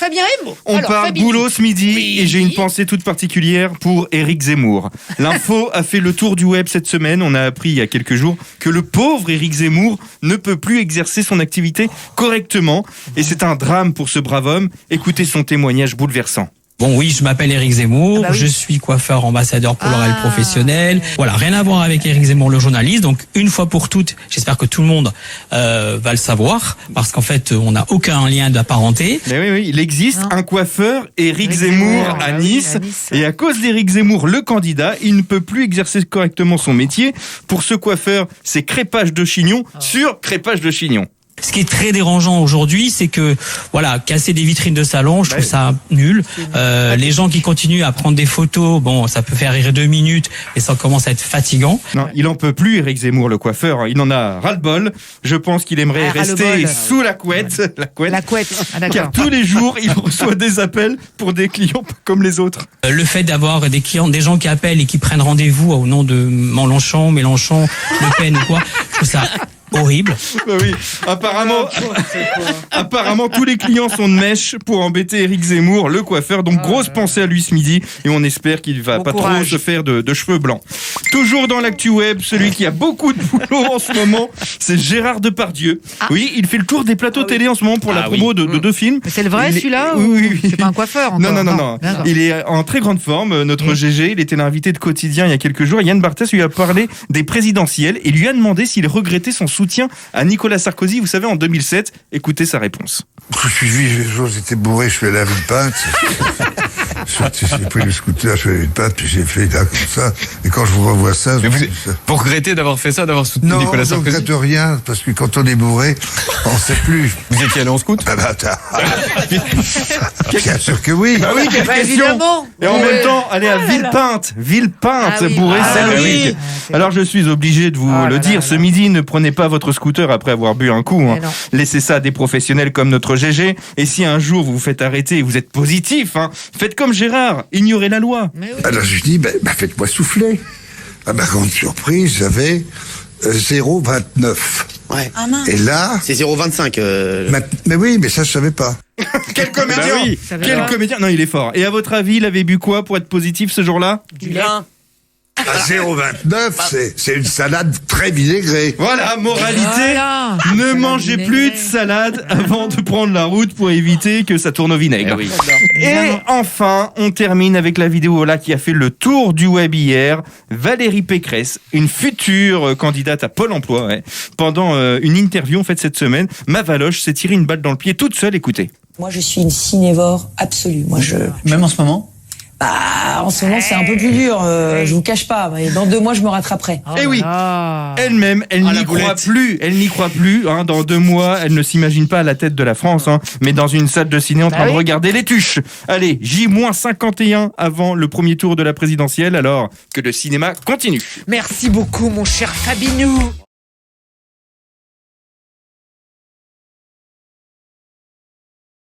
Fabien Raymonde. On Alors, parle Fabien. boulot ce midi Oui. et j'ai une pensée toute particulière pour Éric Zemmour. L'info a fait le tour du web cette semaine. On a appris il y a quelques jours que le pauvre Éric Zemmour ne peut plus exercer son activité correctement. Et c'est un drame pour ce brave homme. Écoutez son témoignage bouleversant. Bon oui, je m'appelle Éric Zemmour, Ah bah oui. je suis coiffeur ambassadeur pour l'Oréal professionnel. Voilà, rien à voir avec Éric Zemmour le journaliste. Donc une fois pour toutes, j'espère que tout le monde va le savoir, parce qu'en fait on n'a aucun lien de parenté. Mais oui, il existe Non. un coiffeur, Éric Éric Zemmour, Zemmour, à bah oui, Nice. à Nice. Et à cause d'Éric Zemmour, le candidat, il ne peut plus exercer correctement son métier. Pour ce coiffeur, c'est crépage de chignon sur crépage de chignon. Ce qui est très dérangeant aujourd'hui, c'est que voilà, casser des vitrines de salon, je trouve ça nul. Les gens qui continuent à prendre des photos, bon, ça peut faire rire 2 minutes, mais ça commence à être fatigant. Non, il en peut plus, Éric Zemmour, le coiffeur. Il en a ras-le-bol. Je pense qu'il aimerait rester ras-le-bol. sous la couette. La couette. Ah, d'accord. Car tous les jours, il reçoit des appels pour des clients comme les autres. Le fait d'avoir des clients, des gens qui appellent et qui prennent rendez-vous au nom de Mélenchon, Le Pen ou quoi, je trouve ça horrible. Bah oui, apparemment, tous les clients sont de mèche pour embêter Éric Zemmour, le coiffeur. Donc, grosse pensée à lui ce midi. Et on espère qu'il va Bon pas courage. trop se faire de cheveux blancs. Toujours dans l'actu web, celui qui a beaucoup de boulot en ce moment, c'est Gérard Depardieu. Oui, il fait le tour des plateaux télé en ce moment pour la promo de 2 films. Mais c'est le vrai Il est- celui-là Oui, ou oui, oui. C'est pas un coiffeur Non, encore non. D'accord. Il est en très grande forme, notre GG. Il était l'invité de Quotidien il y a quelques jours. Yann Barthès lui a parlé des présidentielles et lui a demandé s'il regrettait son soutien à Nicolas Sarkozy, vous savez, en 2007. Écoutez sa réponse. Je suis j'étais bourré, je suis allé à Villepinte. J'ai pris le scooter, je suis allé à Villepinte, puis j'ai fait là comme ça. Et quand je vous revois ça, Mais vous regrettez d'avoir fait ça, d'avoir soutenu non, Nicolas je ne Sarkozy? regrette rien, parce que quand on est bourré, on ne sait plus. Vous étiez allé en scout? Ah bah, bien sûr que oui. Ah oui, quelle Bah, question. évidemment. Et en même temps, aller à Villepinte, Ah oui. bourré, Ah c'est oui. logique. Ah, Alors je suis obligé de vous Oh le là dire, là ce là. midi, ne prenez pas votre scooter après avoir bu un coup. Hein. Mais non. Laissez ça à des professionnels comme notre GG. Et si un jour vous vous faites arrêter et vous êtes positif, hein, faites comme Gérard, ignorez la loi. Mais oui. Alors je dis, faites-moi souffler. À ma grande surprise, j'avais 0,29. Ouais. Et là, C'est 0,25. mais oui, mais ça je savais pas. Quel comédien Ça va Quel pas. comédien Non, il est fort. Et à votre avis, il avait bu quoi pour être positif ce jour-là? Du lait. À 0,29, c'est une salade très vinaigrée. Voilà, moralité, Voilà. ne Salade mangez vinaigrée. plus de salade avant de prendre la route pour éviter que ça tourne au vinaigre. Eh oui. Et enfin, on termine avec la vidéo là qui a fait le tour du web hier. Valérie Pécresse, une future candidate à Pôle emploi, ouais. Pendant une interview en fait cette semaine, ma Valoche s'est tiré une balle dans le pied toute seule, écoutez. Moi, je suis une cinévore absolue. Moi, Même en ce moment? en ce moment, c'est un peu plus dur. Je vous cache pas. Mais dans 2 mois, je me rattraperai. Oh Eh là oui. là. Elle-même, elle Ah, n'y la croit boulette. plus. Elle n'y croit plus. Hein. Dans 2 mois, elle ne s'imagine pas à la tête de la France, hein, mais dans une salle de ciné en train Bah de oui. regarder les tuches. Allez, J-51 avant le premier tour de la présidentielle, alors que le cinéma continue. Merci beaucoup, mon cher Fabinou.